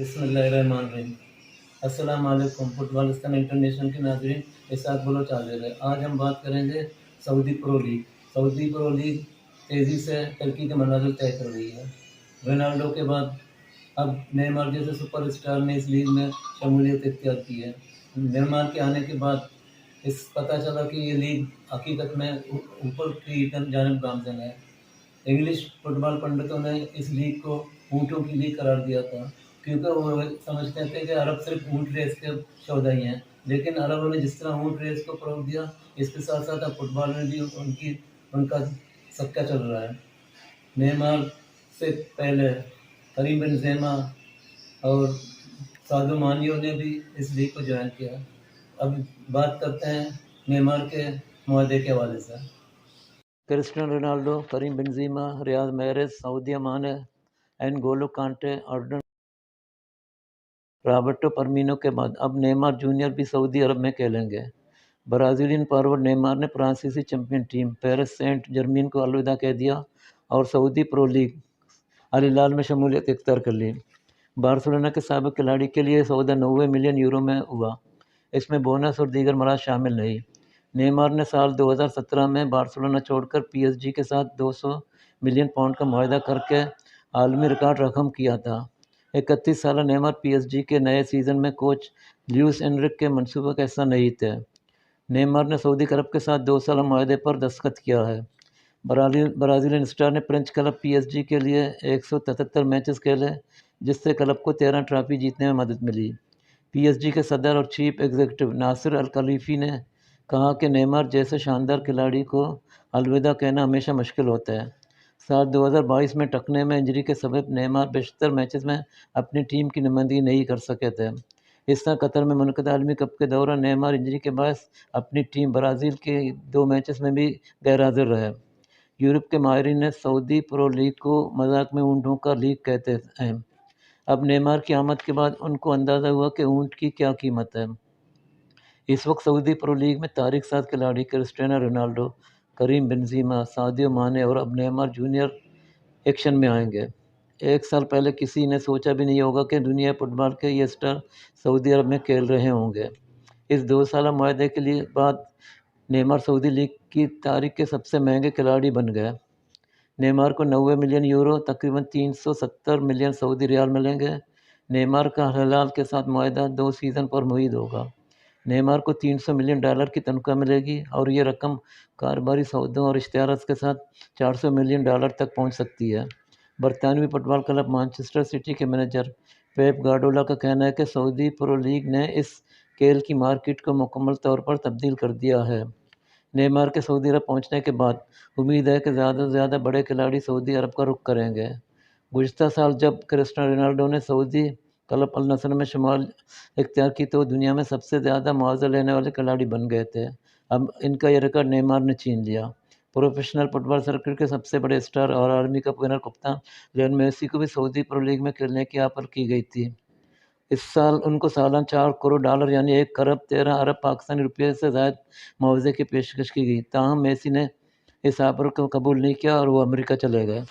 बिस्मिल्लाहिर्रहमानिर्रहीम। अस्सलाम वालेकुम। फुटबॉलिस्तान इंटरनेशनल के नाज़रीन, इसाक बलोच हाज़िर है। आज हम बात करेंगे Saudi pro league. Saudi pro league तेज़ी से तरक्की के मनाज़िल तय कर रही है। रोनाल्डो के बाद अब नेमार जैसे सुपरस्टार ने इस लीग में शमूलियत इख्तियार की है। नेमार के आने के बाद इस पता चला कि ये लीग हकीकत में ऊपर की जानिब गामज़न है। इंग्लिश फुटबॉल पंडितों ने इस लीग को ऊँटों की लीग करार दिया था, क्योंकि वो समझते थे कि अरब सिर्फ ऊँट रेस के शौदाई हैं। लेकिन अरबों ने जिस तरह ऊँट रेस को फ़रोग़ दिया, इसके साथ साथ अब फुटबॉल में भी उनका सक्का चल रहा है। नेमार से पहले करीम बेंज़ेमा और सादियो माने ने भी इस लीग को ज्वाइन किया। अब बात करते हैं नेमार के मुआहदे के हवाले से। Cristiano Ronaldo, Karim Benzema, Riyad Mahrez, Sadio Mane, N'Golo Kante और रॉबर्टो फर्मीनो के बाद अब नेमार जूनियर भी सऊदी अरब में खेलेंगे। ब्राज़ीलियन फॉरवर्ड नेमार ने फ्रांसीसी champion team Paris Saint Germain को अलविदा कह दिया और सऊदी प्रो लीग अल हिलाल में शमूलियत इख्तियार कर ली। बार्सिलोना के साबिक खिलाड़ी के लिए सौदा 90 मिलियन यूरो में हुआ। इसमें बोनस और दीगर मराज शामिल नहीं। नेमार ने साल 2017 में बार्सिलोना छोड़कर पीएसजी के साथ 200 मिलियन पाउंड का मुआहदा करके आलमी रिकॉर्ड रकम किया था। 31 साला नेमार पीएसजी के नए सीज़न में कोच लुइस एनरिक के मंसूबे का हिस्सा नहीं थे। नेमार ने सऊदी अरब के साथ 2 साल मुआहदे पर दस्तखत किया है। ब्राज़ीलियन स्टार ने फ्रेंच क्लब पीएसजी के लिए 173 मैचेस खेले, जिससे क्लब को 13 ट्रॉफी जीतने में मदद मिली। पीएसजी के सदर और चीफ एग्जीक्यूटिव नासिर अल खलीफी ने कहा कि नेमार जैसे शानदार खिलाड़ी को अलविदा कहना हमेशा मुश्किल होता है। साल 2022 में टखने में इंजरी के सबब नेमार बेशतर मैचेस में अपनी टीम की नुमाइंदगी नहीं कर सके थे। इस तरह कतर में मुनक़िद आलमी कप के दौरान नेमार इंजरी के बायस अपनी टीम ब्राज़ील के 2 मैचेस में भी गैरहाज़िर रहे। यूरोप के माहिरीन ने सऊदी प्रो लीग को मजाक में ऊँटों का लीग कहते हैं। अब नेमार की आमद के बाद उनको अंदाज़ा हुआ कि ऊँट की क्या कीमत है। इस वक्त सऊदी प्रो लीग में तारीख साज खिलाड़ी Cristiano Ronaldo, Karim Benzema, Sadio माने और अब नेमार जूनियर एक्शन में आएंगे। एक साल पहले किसी ने सोचा भी नहीं होगा कि दुनिया फुटबॉल के ये स्टार सऊदी अरब में खेल रहे होंगे। इस 2 साल मुआहदे के लिए बाद नेमार सऊदी लीग की तारीख के सबसे महंगे खिलाड़ी बन गए। नेमार को 90 मिलियन यूरो तकरीबन 370 मिलियन सऊदी रियाल मिलेंगे। नेमार का अल हिलाल के साथ मुआहदा 2 सीज़न पर मुईद होगा। नेमार को $300 मिलियन की तनख्वाह मिलेगी और ये रकम कारोबारी सौदों और इश्तिहारात के साथ $400 मिलियन तक पहुंच सकती है। बरतानवी फुटबॉल क्लब मैनचेस्टर सिटी के मैनेजर पेप गार्डियोला का कहना है कि सऊदी प्रो लीग ने इस खेल की मार्केट को मुकम्मल तौर पर तब्दील कर दिया है। नेमार के सऊदी अरब पहुंचने के बाद उम्मीद है कि ज़्यादा से ज़्यादा बड़े खिलाड़ी सऊदी अरब का रुख करेंगे। गुज़िश्ता साल जब क्रिस्टियानो रोनाल्डो ने सऊदी क्लब अल नसर में शुमाल इख्तियार की तो दुनिया में सबसे ज़्यादा मुआवजा लेने वाले खिलाड़ी बन गए थे। अब इनका ये रिकॉर्ड नेमार ने छीन लिया। प्रोफेशनल फुटबॉल सर्किट के सबसे बड़े स्टार और आर्मी कप विनर कप्तान लियोनेल मेसी को भी सऊदी प्रो लीग में खेलने की ऑफर की गई थी। इस साल उनको सालाना $4 करोड़ यानी 1 खरब 13 अरब पाकिस्तानी रुपये से ज़ायद मुआवजे की पेशकश की गई। ताहम मेसी ने इस ऑफर को कबूल नहीं किया और वो अमेरिका चले गए।